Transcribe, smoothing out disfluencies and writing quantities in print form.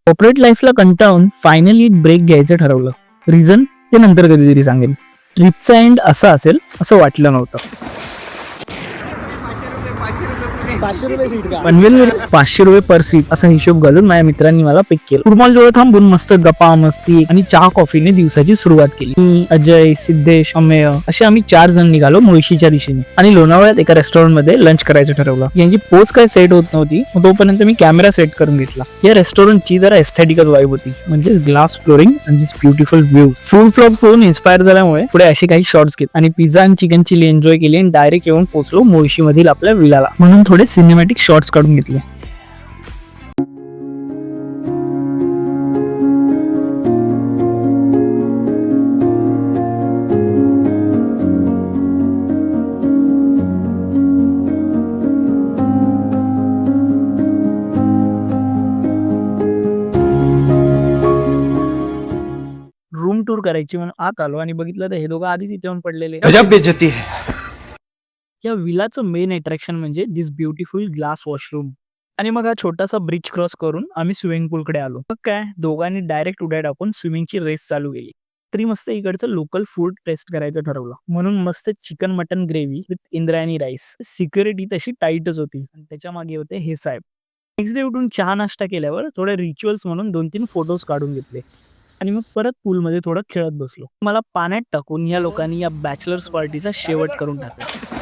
Corporate लाईफला कंटाळून finally break घ्यायचं ठरवलं. रिझन ते नंतर कधीतरी सांगेन. ट्रिपचा एंड असा असेल असं वाटलं नव्हतं. पनवेलवर 500 रुपये पर सीट असा हिशोब घालून माझ्या मित्रांनी मला पिक केलं. फुटबॉल जवळ थांबून मस्त गप्पा मस्ती आणि चहा कॉफीने दिवसाची सुरुवात केली. मी, अजय, सिद्धेश, अमेय असे आम्ही 4 जण निघालो मुळशीच्या दिशेने आणि लोणावळ्यात एका रेस्टॉरंट मध्ये लंच करायचं ठरवलं. यांची पोच काय सेट होत नव्हती, तोपर्यंत मी कॅमेरा सेट करून घेतला. या रेस्टॉरंटची जरा एस्थेटिकच वाईब होती, म्हणजे ग्लास फ्लोरिंग आणि दिस ब्युटिफुल व्ह्यू. फूड फ्लॉप होऊन इन्स्पायर झाल्यामुळे पुढे असे काही शॉर्ट्स घेत आणि पिझ्झा आणि चिकन चिली एन्जॉय केली आणि डायरेक्ट येऊन पोहोचलो मुळशी मधील आपल्या विलाला. म्हणून थोडे सिनेमॅटिक शॉर्ट्स काढून घेतले. रूम टूर करायची म्हणून आत आलो आणि बघितलं तर हे दोघं आधी तिथे येऊन पडलेले. गजब बेइज्जती है. या विलाचं मेन अट्रॅक्शन म्हणजे दिस ब्युटिफुल ग्लास वॉशरूम. आणि मग हा छोटासा ब्रिज क्रॉस करून आम्ही स्विमिंग पूलकडे आलो. मग काय दोघांनी डायरेक्ट उड्या टाकून स्विमिंगची रेस चालू केली. तरी मस्त इकडचं लोकल फूड टेस्ट करायचं ठरवलं, म्हणून मस्त chicken mutton gravy with Indrayani rice. Security तशी टाईटच होती आणि त्याच्या मागे होते हे साहेब. नेक्स्ट डे उठून चहा नाश्ता केल्यावर थोडे रिच्युअल्स म्हणून 2-3 फोटोज काढून घेतले आणि मग परत पूलमध्ये थोडं खेळत बसलो. मला पाण्यात टाकून या लोकांनी या बॅचलर्स पार्टीचा शेवट करून टाकला.